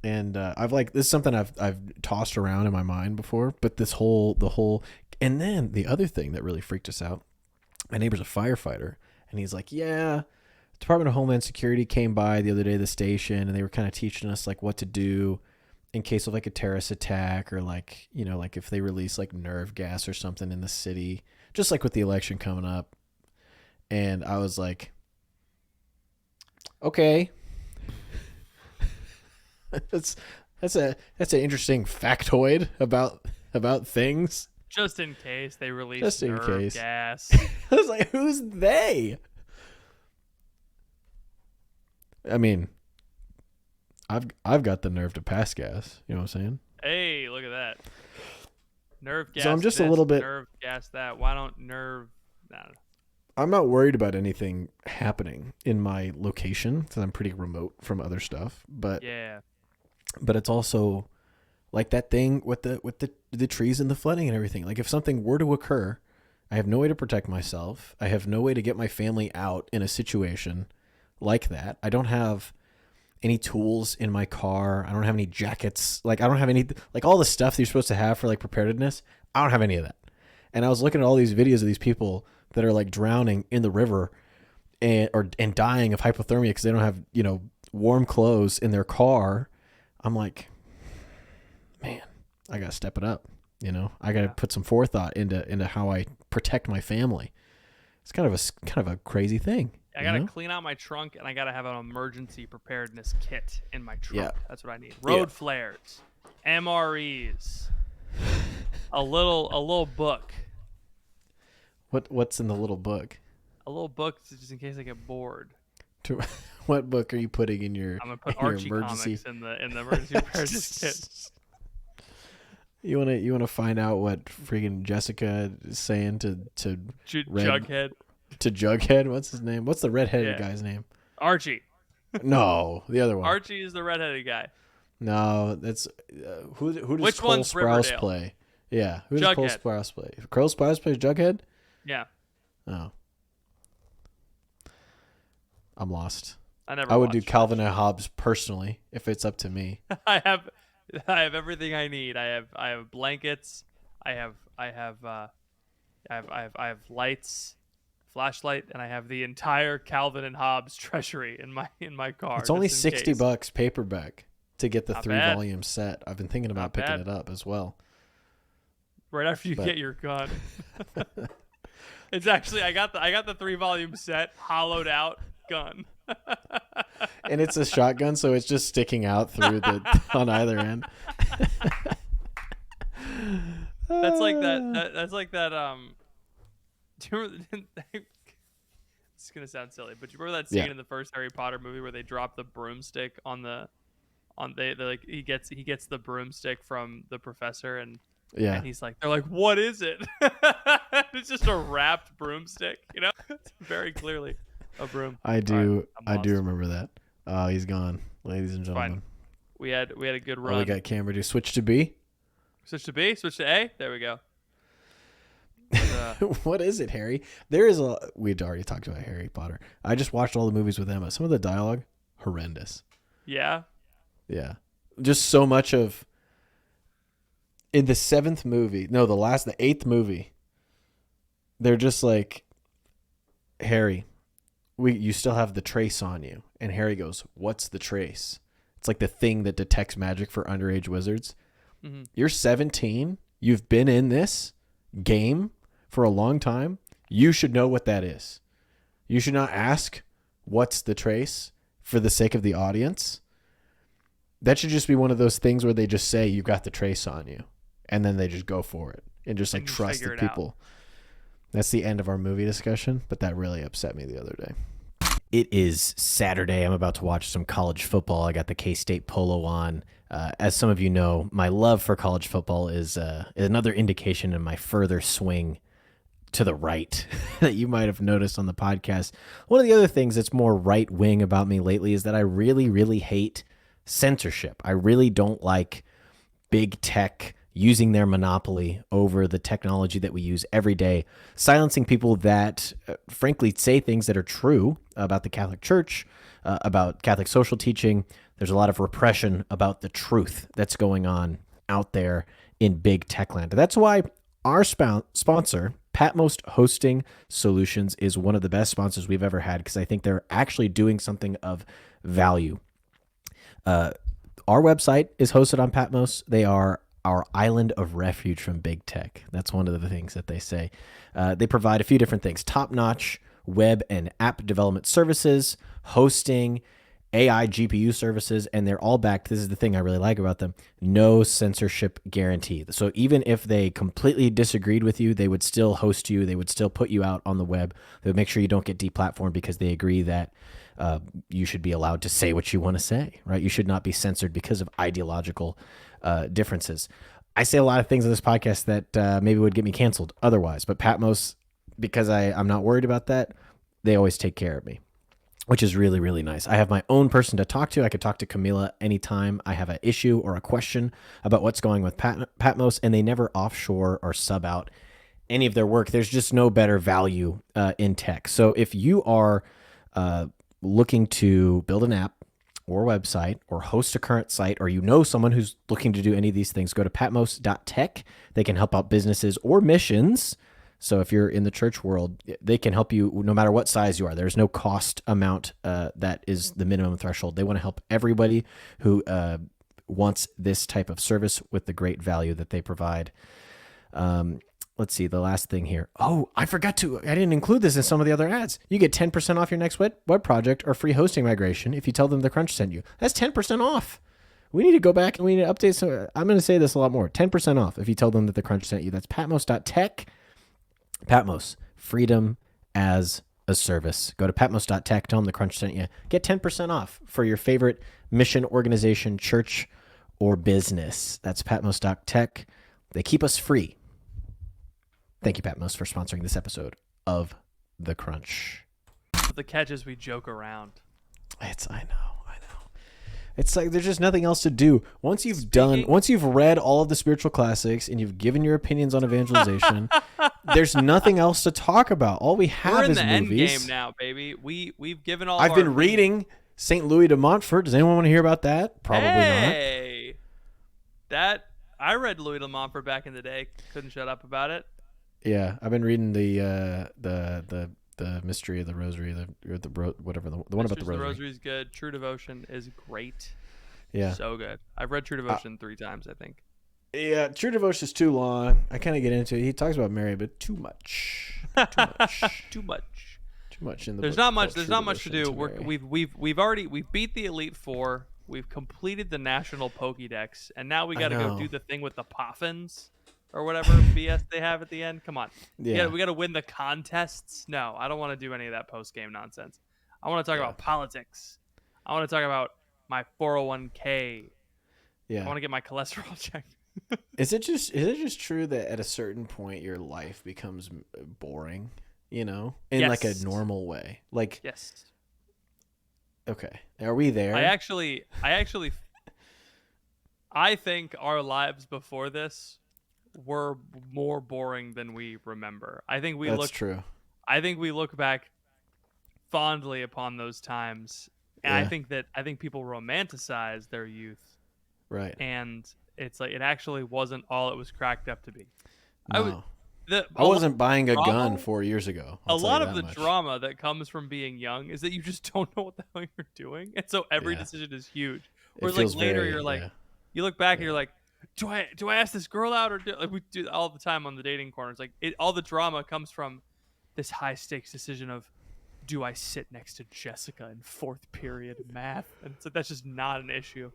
And this is something I've tossed around in my mind before, but the whole and then the other thing that really freaked us out, my neighbor's a firefighter, and he's like, yeah, Department of Homeland Security came by the other day, the station, and they were kind of teaching us like what to do in case of like a terrorist attack, or like, you know, like if they release like nerve gas or something in the city, just like with the election coming up. And I was like, okay. That's an interesting factoid about things. Just in case they release nerve gas. I was like, who's they? I mean, I've got the nerve to pass gas. You know what I'm saying? Hey, look at that. Nerve gas. So I'm just a little bit nerve gas that. Why don't nerve? I don't know. I'm not worried about anything happening in my location because I'm pretty remote from other stuff. But yeah. But it's also like that thing with the trees and the flooding and everything. Like if something were to occur, I have no way to protect myself. I have no way to get my family out in a situation like that. I don't have any tools in my car. I don't have any jackets. Like I don't have any, like all the stuff that you're supposed to have for like preparedness. I don't have any of that. And I was looking at all these videos of these people that are like drowning in the river and dying of hypothermia because they don't have, you know, warm clothes in their car. I'm like, man, I gotta step it up. You know, I gotta put some forethought into how I protect my family. It's kind of a crazy thing. I gotta clean out my trunk, and I gotta have an emergency preparedness kit in my trunk. Yeah. That's what I need. Road flares, MREs, a little book. What's in the little book? A little book just in case I get bored. What book are you putting in your? I'm gonna put Archie emergency comics in the emergency preparedness kit. You wanna find out what freaking Jessica is saying to Jughead. To Jughead, what's his name? What's the redheaded guy's name? Archie. No, the other one. Archie is the redheaded guy. No, that's who does Which Cole one's Sprouse Riverdale? play? Yeah, who does Jughead. Cole Sprouse play? Cole Sprouse plays Jughead? Yeah. Oh. I'm lost. I would do Calvin and Hobbes personally if it's up to me. I have everything I need. I have blankets. I have lights, flashlight, and I have the entire Calvin and Hobbes treasury in my car. It's only $60 paperback to get the Not 3-volume set. I've been thinking about picking it up as well. Right after you get your gun. It's actually I got the 3-volume set, hollowed out gun. And it's a shotgun, so it's just sticking out through on either end. That's like that. That's like that. Do you remember? It's gonna sound silly, but you remember that scene in the first Harry Potter movie where they drop the broomstick they like he gets the broomstick from the professor and he's like, they're like, what is it? It's just a wrapped broomstick, you know. It's very clearly a broom. I do remember that. Oh, he's gone, ladies and gentlemen. Fine. We had a good run. Oh, we got camera. Do switch to B. Switch to B. Switch to A. There we go. What is it, Harry? We'd already talked about Harry Potter. I just watched all the movies with Emma. Some of the dialogue, horrendous. Yeah. Yeah. Just so much of. In the 7th movie, no, the 8th movie, they're just like, Harry, you still have the trace on you. And Harry goes, what's the trace? It's like the thing that detects magic for underage wizards. Mm-hmm. You're 17. You've been in this game for a long time. You should know what that is. You should not ask, what's the trace, for the sake of the audience. That should just be one of those things where they just say, you've got the trace on you. And then they just go for it and just like trust the people. That's the end of our movie discussion, but that really upset me the other day. It is Saturday. I'm about to watch some college football. I got the K-State polo on. As some of you know, my love for college football is another indication in my further swing to the right that you might have noticed on the podcast. One of the other things that's more right wing about me lately is that I really, really hate censorship. I really don't like big tech using their monopoly over the technology that we use every day, silencing people that, frankly, say things that are true about the Catholic Church, about Catholic social teaching. There's a lot of repression about the truth that's going on out there in big tech land. That's why our sponsor, Patmos Hosting Solutions, is one of the best sponsors we've ever had, because I think they're actually doing something of value. Our website is hosted on Patmos. They are our island of refuge from big tech. That's one of the things that they say. They provide a few different things: top-notch web and app development services, hosting, AI GPU services, and they're all backed. This is the thing I really like about them: no censorship guarantee. So even if they completely disagreed with you, they would still host you. They would still put you out on the web. They would make sure you don't get deplatformed, because they agree that you should be allowed to say what you want to say, right? You should not be censored because of ideological differences. I say a lot of things on this podcast that maybe would get me canceled otherwise, but Patmos, because I'm not worried about that, they always take care of me, which is really, really nice. I have my own person to talk to. I could talk to Camila anytime I have an issue or a question about what's going with Patmos, and they never offshore or sub out any of their work. There's just no better value in tech. So if you are looking to build an app or website or host a current site, or you know someone who's looking to do any of these things, go to patmos.tech. They can help out businesses or missions. So if you're in the church world, they can help you no matter what size you are. There's no cost amount that is the minimum threshold. They want to help everybody who wants this type of service with the great value that they provide. Let's see, the last thing here. Oh, I didn't include this in some of the other ads. You get 10% off your next web project or free hosting migration if you tell them the Crunch sent you. That's 10% off. We need to go back and we need to update some. I'm going to say this a lot more. 10% off if you tell them that the Crunch sent you. That's patmos.tech. Patmos, freedom as a service. Go to patmos.tech, tell them the Crunch sent you. Get 10% off for your favorite mission, organization, church, or business. That's patmos.tech. They keep us free. Thank you, Patmos, for sponsoring this episode of The Crunch. The catch is we joke around. I know. It's like there's just nothing else to do. Once you've read all of the spiritual classics and you've given your opinions on evangelization, there's nothing else to talk about. All we have is movies. We're in the end game now, baby. We've given all. I've been reading St. Louis de Montfort. Does anyone want to hear about that? Probably not. That I read Louis de Montfort back in the day. Couldn't shut up about it. Yeah, I've been reading the Mystery of the Rosary, whatever the one about the Rosary. The Rosary is good. True Devotion is great. Yeah, so good. I've read True Devotion 3 times, I think. Yeah, True Devotion is too long. I kind of get into it. He talks about Mary, but too much. Too much in the. There's not much. There's not much to do. We've beat the Elite Four. We've completed the National Pokédex, and now we got to go do the thing with the Poffins. Or whatever BS they have at the end. Come on. Yeah, we got to win the contests. No, I don't want to do any of that post-game nonsense. I want to talk about politics. I want to talk about my 401k. Yeah. I want to get my cholesterol checked. Is it just true that at a certain point your life becomes boring, in like a normal way? Like yes. Okay. Are we there? I think our lives before this were more boring than we remember. That's true. I think we look back fondly upon those times, and I think people romanticize their youth. Right. And it's like it actually wasn't all it was cracked up to be. No. I wasn't buying a gun 4 years ago. A lot of the drama that comes from being young is that you just don't know what the hell you're doing, and so every decision is huge. Whereas like later you're like, you look back and you're like, do I ask this girl out or like we do all the time on the dating corners? Like all the drama comes from this high stakes decision of, do I sit next to Jessica in 4th period math? And so that's just not an issue.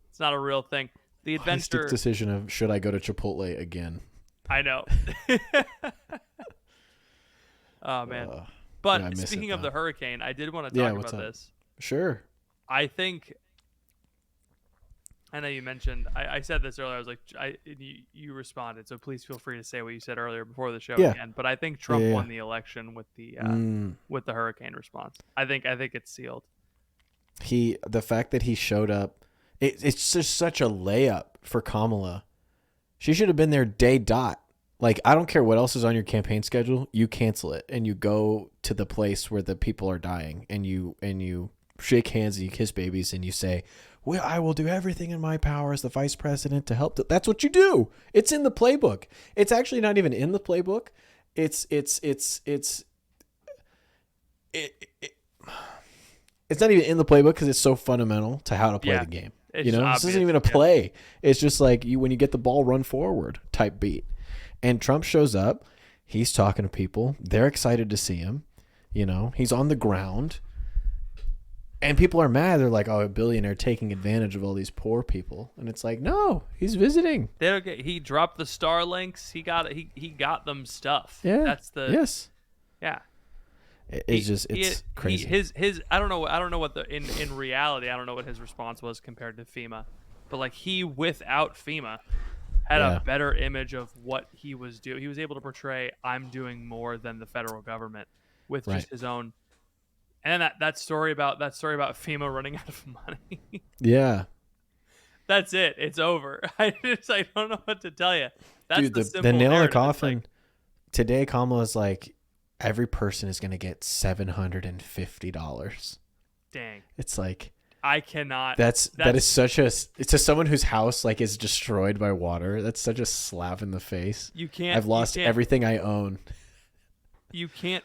It's not a real thing. The adventure high stakes decision of, should I go to Chipotle again? I know. Oh man. But speaking of the hurricane, I did want to talk about this. Sure. I think I know you mentioned. I said this earlier. I was like, you responded, so please feel free to say what you said earlier before the show Yeah. again. But I think Yeah. Trump Yeah. won the election Mm. with the hurricane response. I think it's sealed. The fact that he showed up, it's just such a layup for Kamala. She should have been there day dot. Like, I don't care what else is on your campaign schedule, you cancel it and you go to the place where the people are dying, and you shake hands and you kiss babies and you say, well, I will do everything in my power as the vice president to help. That's what you do. It's in the playbook. It's actually not even in the playbook. It's not even in the playbook because it's so fundamental to how to play the game. It's You know, obvious. this isn't even a play. It's just like when you get the ball, run forward type beat. And Trump shows up. He's talking to people. They're excited to see him. You know, he's on the ground. And people are mad. They're like, oh, a billionaire taking advantage of all these poor people. And it's like, no, he's visiting. They don't get, he dropped the Starlinks. He got them stuff. Yeah. That's the yes. Yeah. It's crazy. His I don't know what the in reality I don't know what his response was compared to FEMA, but like he without FEMA had a better image of what he was doing. He was able to portray, I'm doing more than the federal government with just his own. And then that story about FEMA running out of money. Yeah. That's it. It's over. I don't know what to tell you. That's Dude, the simple nail in the narrative. coffin. Today, Kamala's like, every person is going to get $750. Dang. It's like, I cannot. that is such a, it's to someone whose house like is destroyed by water. That's such a slap in the face. You can't. I've lost everything I own. You can't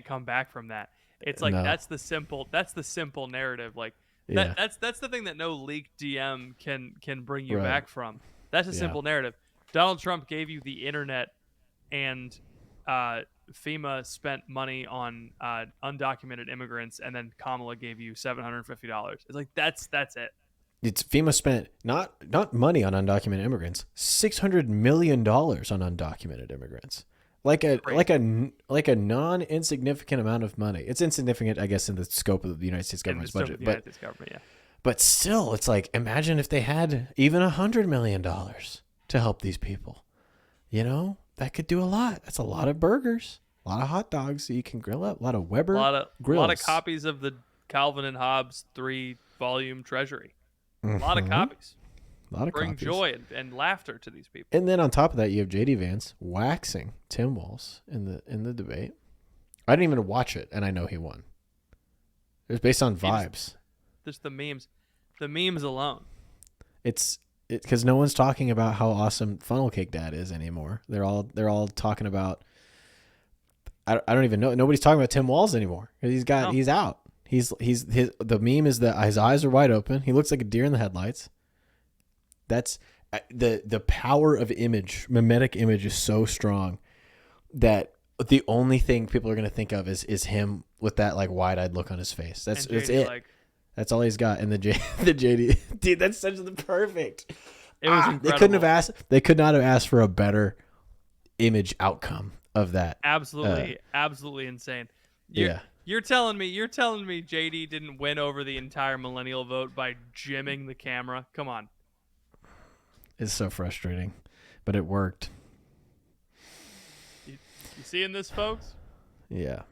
come back from that. It's like, No. that's the simple narrative. Like that's the thing that no leaked DM can bring you back from. That's a simple narrative. Donald Trump gave you the internet, and FEMA spent money on undocumented immigrants, and then Kamala gave you $750. It's like that's it. It's FEMA spent not money on undocumented immigrants, $600 million on undocumented immigrants. Like a non-insignificant amount of money. It's insignificant, I guess, in the scope of the United States government's budget. But still, it's like, imagine if they had even $100 million to help these people. You know, that could do a lot. That's a lot of burgers, a lot of hot dogs that you can grill up, a lot of Weber grills. A lot of copies of the Calvin and Hobbes 3-volume treasury. A lot of copies. Bring joy and laughter to these people. And then on top of that, you have JD Vance waxing Tim Walz in the debate. I didn't even watch it, and I know he won. It was based on vibes. Just the memes alone. It's because no one's talking about how awesome Funnel Cake Dad is anymore. They're all talking about. I don't even know. Nobody's talking about Tim Walz anymore because he's out. The meme is that his eyes are wide open. He looks like a deer in the headlights. That's the power of image. Mimetic image is so strong that the only thing people are going to think of is him with that like wide-eyed look on his face. That's it. That's all he's got. And the JD, dude, that's such the perfect. It was incredible. They could not have asked for a better image outcome of that. Absolutely insane. You're telling me JD didn't win over the entire millennial vote by jimming the camera? Come on. It's so frustrating, but it worked. You seeing this, folks? Yeah.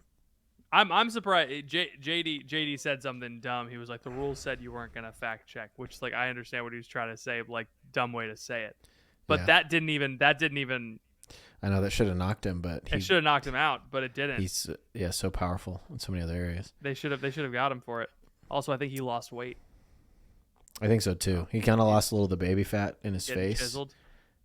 I'm surprised. JD said something dumb. He was like, the rules said you weren't gonna fact check, which like I understand what he was trying to say, but, like dumb way to say it. But that didn't even. I know that should have knocked him, but it should have knocked him out, but it didn't. He's so powerful in so many other areas. They should have got him for it. Also, I think he lost weight. I think so too. He kind of lost a little of the baby fat in his face. Chiseled.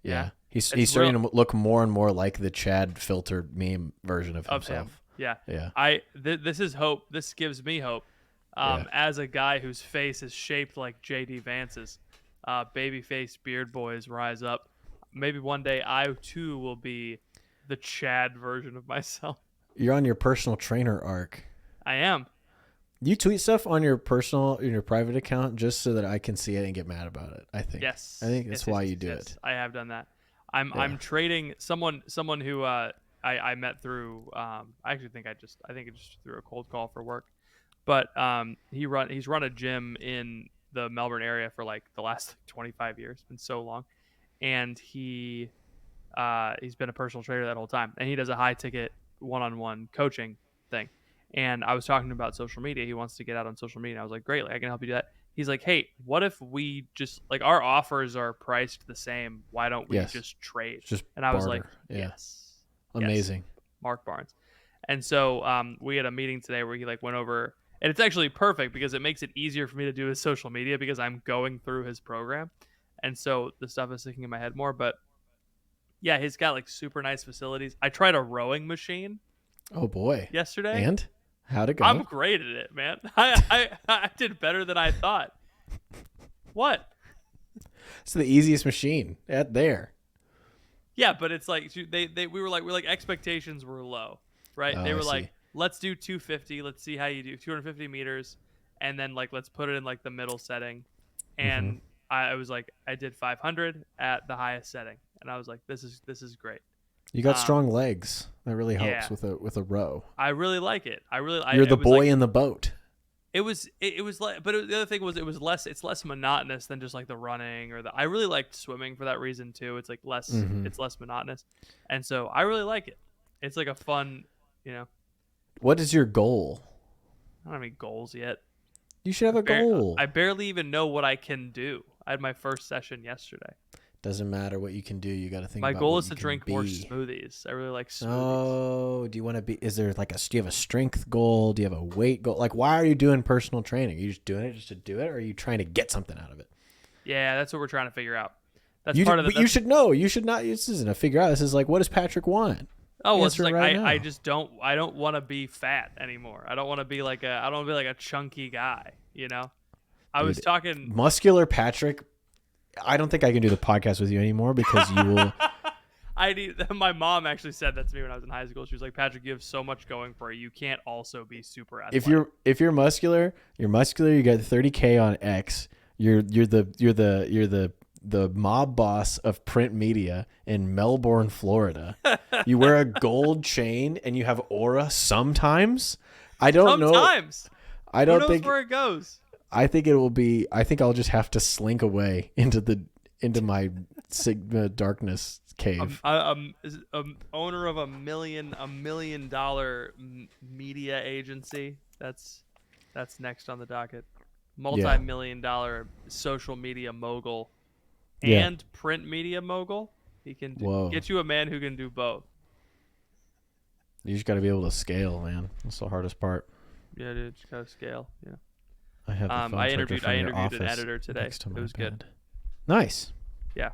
Yeah. He's starting to look more and more like the Chad filtered meme version of himself. Yeah. Yeah. This is hope. This gives me hope. As a guy whose face is shaped like JD Vance's, baby face beard boys rise up. Maybe one day I too will be the Chad version of myself. You're on your personal trainer arc. I am. You tweet stuff on your private account just so that I can see it and get mad about it. I think. Yes. I think that's why you do it. I have done that. I'm trading someone who I met through. I think it just through a cold call for work, but he's run a gym in the Melbourne area for like the last 25 years. It's been so long, and he's been a personal trainer that whole time, and he does a high ticket one-on-one coaching thing. And I was talking about social media. He wants to get out on social media. I was like, great, like, I can help you do that. He's like, hey, what if we just like our offers are priced the same? Why don't we just trade? Just and I was barter. like, yes, amazing. yes, Mark Barnes. And so we had a meeting today where he like went over, and it's actually perfect because it makes it easier for me to do his social media because I'm going through his program, and so the stuff is sticking in my head more. But yeah, he's got like super nice facilities. I tried a rowing machine. Oh boy! Yesterday, and how'd it go? I'm great at it, man. I did better than I thought. What? It's the easiest machine at there. Yeah, but it's like we were like expectations were low, right? Oh, they were I like, see. let's do 250. Let's see how you do 250 meters, and then like let's put it in like the middle setting. And I was like, I did 500 at the highest setting, and I was like, this is great. You got strong legs. That really helps yeah. with a row. I really like it. You're the boy in the boat. It was like, but the other thing was it's less monotonous than just like the running or the. I really liked swimming for that reason too. It's like less, it's less monotonous, and so I really like it. It's like a fun, you know. What is your goal? I don't have any goals yet. You should have a goal. I barely even know what I can do. I had my first session yesterday. Doesn't matter what you can do. You got to think. My about goal what is to drink more smoothies. I really like smoothies. Oh, do you want to be? Is there like do you have a strength goal? Do you have a weight goal? Like, why are you doing personal training? Are you just doing it just to do it, or are you trying to get something out of it? Yeah, that's what we're trying to figure out. That's you part of the. You should know. You should not. This isn't a figure out. This is like, what does Patrick want? Oh, well, it's like I just don't. I don't want to be fat anymore. I don't want to be like a. I don't want to be like a chunky guy. You know. I was talking muscular Patrick. I don't think I can do the podcast with you anymore because you will. My mom actually said that to me when I was in high school. She was like, "Patrick, you have so much going for you. You can't also be super athletic." If you're muscular, you're muscular. You got 30K on X. You're the mob boss of print media in Melbourne, Florida. You wear a gold chain and you have aura sometimes. I don't know. Sometimes. I don't Who knows think where it goes. I think it will be. I think I'll just have to slink away into my Sigma darkness cave. Owner of a $1 million media agency. That's next on the docket. Multi-million-dollar social media mogul and print media mogul. He can get you a man who can do both. You just got to be able to scale, man. That's the hardest part. Yeah, dude, just gotta scale. Yeah. I have. I interviewed an editor today. It was good. Nice. Yeah.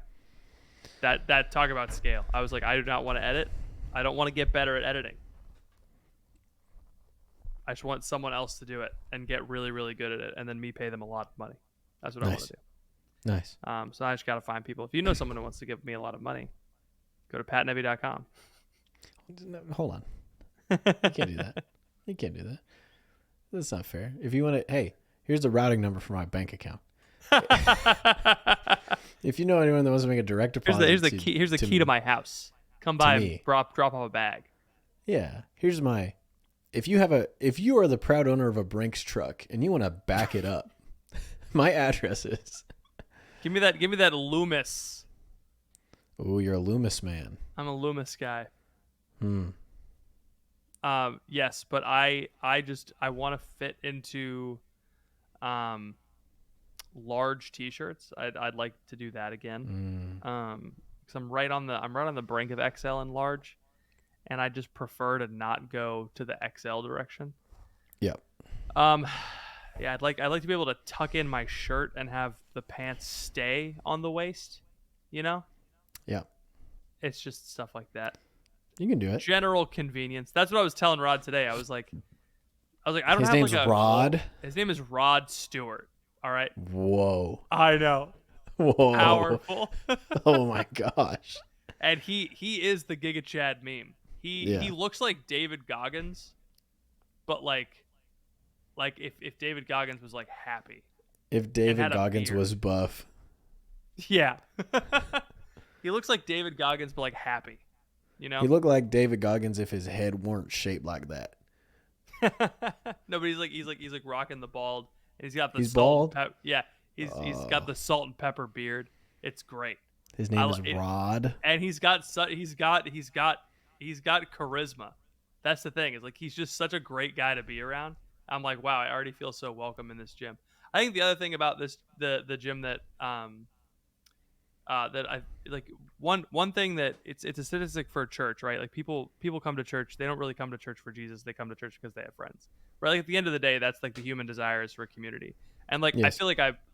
That talk about scale. I was like, I do not want to edit. I don't want to get better at editing. I just want someone else to do it and get really, really good at it, and then me pay them a lot of money. That's what I want to do. Nice. So I just gotta find people. If you know someone who wants to give me a lot of money, go to patnevy.com. Hold on. You can't do that. You can't do that. That's not fair. If you want to, hey, here's the routing number for my bank account. If you know anyone that wants to make a direct deposit, here's the key to my house. Come by and drop off a bag. Yeah. Here's my. If you are the proud owner of a Brinks truck and you want to back it up, my address is. Give me that Loomis. Oh, you're a Loomis man. I'm a Loomis guy. Yes, but I want to fit into large t-shirts. I'd like to do that again. Because I'm right on the brink of XL and large, and I just prefer to not go to the XL direction. Yep. Yeah, I'd like to be able to tuck in my shirt and have the pants stay on the waist, you know? Yeah. It's just stuff like that. You can do it. General convenience. That's what I was telling Rod today. I was like, I don't have his name's Rod. His name is Rod Stewart. All right. Whoa. I know. Whoa. Powerful. Oh my gosh. And he is the Giga Chad meme. He looks like David Goggins, but like if David Goggins was like happy. If David Goggins was buff. Yeah. He looks like David Goggins, but like happy. You know? He looked like David Goggins if his head weren't shaped like that. No, but he's like rocking the bald. And he's got the He's bald? Yeah. He's got the salt and pepper beard. It's great. His name is Rod, and he's got charisma. That's the thing. Is like he's just such a great guy to be around. I'm like, wow, I already feel so welcome in this gym. I think the other thing about the gym that that I like one thing that it's a statistic for church, right? Like people come to church, they don't really come to church for Jesus, they come to church because they have friends, right? Like at the end of the day, that's like the human desires for community. And like yes. I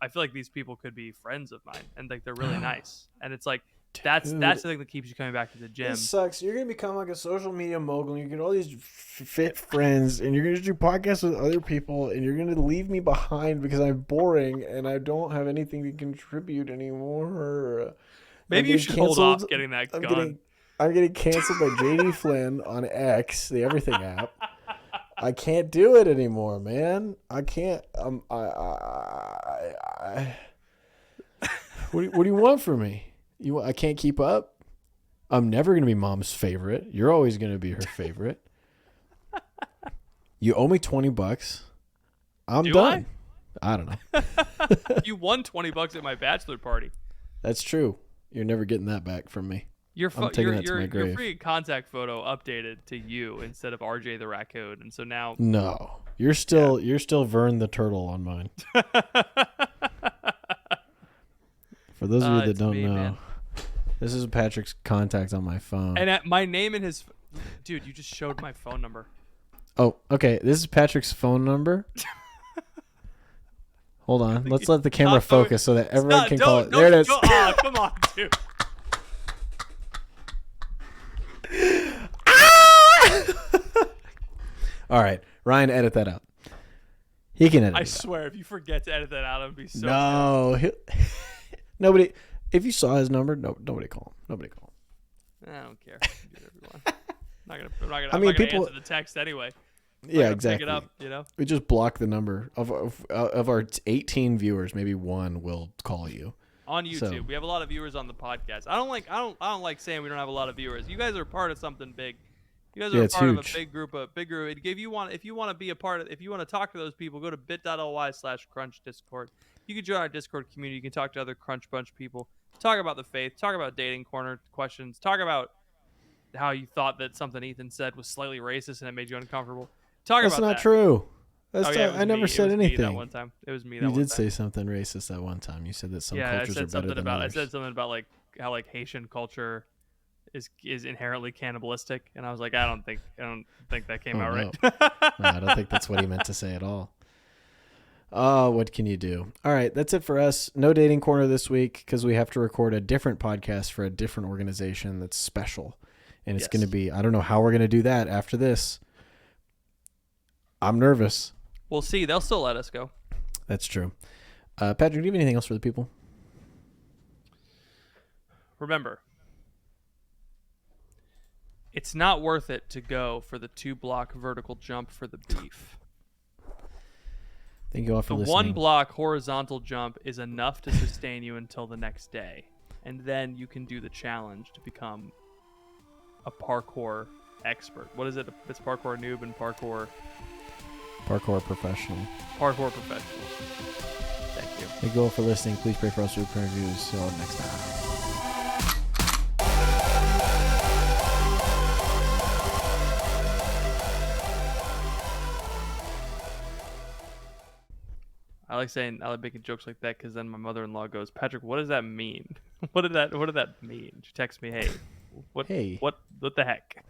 feel like these people could be friends of mine, and like they're really nice, and it's like that's the thing that keeps you coming back to the gym. It sucks. You're gonna become like a social media mogul. You get all these fit friends, and you're gonna do podcasts with other people, and you're gonna leave me behind because I'm boring and I don't have anything to contribute anymore. Maybe you should hold off getting that gun. I'm getting canceled by JD Flynn on X, the Everything app. I can't do it anymore, man. I can't. What do you want from me? I can't keep up. I'm never going to be mom's favorite. You're always going to be her favorite. You owe me $20. I'm done. I don't know. You won $20 at my bachelor party. That's true. You're never getting that back from me. Your free contact photo updated to you instead of RJ the raccoon, and so now no, you're still Vern the turtle on mine. For those of you that don't know, man. This is Patrick's contact on my phone. And my name and his... Dude, you just showed my phone number. Oh, okay. This is Patrick's phone number. Hold on. Let's let the camera focus so that everyone can call it. There it is. Oh, come on, dude. All right. Ryan, edit that out. He can edit it out. I swear, if you forget to edit that out, I'd be so... No. Nobody... If you saw his number, nobody call him. Nobody call him. I don't care. I'm not gonna answer the text anyway. Yeah, exactly. Pick it up, you know. We just block the number of our 18 viewers. Maybe one will call you on YouTube. So. We have a lot of viewers on the podcast. I don't like saying we don't have a lot of viewers. You guys are part of something big. You guys are part of a big group. If you want to be a part of, if you want to talk to those people, go to bit.ly/crunch discord. You can join our Discord community. You can talk to other Crunch Bunch people. Talk about the faith. Talk about dating corner questions. Talk about how you thought that something Ethan said was slightly racist and it made you uncomfortable. That's not true. I never said anything. That one time. It was me that one time. You did say something racist that one time. You said that some cultures are better than others. I said something about like how like Haitian culture is inherently cannibalistic, and I was like, I don't think that came out right. No, I don't think that's what he meant to say at all. Oh, what can you do? All right, that's it for us. No dating corner this week because we have to record a different podcast for a different organization that's special. And it's going to be, I don't know how we're going to do that after this. I'm nervous. We'll see. They'll still let us go. That's true. Patrick, do you have anything else for the people? Remember, it's not worth it to go for the 2-block vertical jump for the beef. Thank you all for listening. The 1-block horizontal jump is enough to sustain you until the next day. And then you can do the challenge to become a parkour expert. What is it? It's parkour noob and parkour professional. Parkour professional. Thank you. Thank you all for listening. Please pray for us through prayer reviews. See you all next time. I like making jokes like that because then my mother-in-law goes, Patrick, what does that mean? What did that mean? She texts me, hey, what the heck?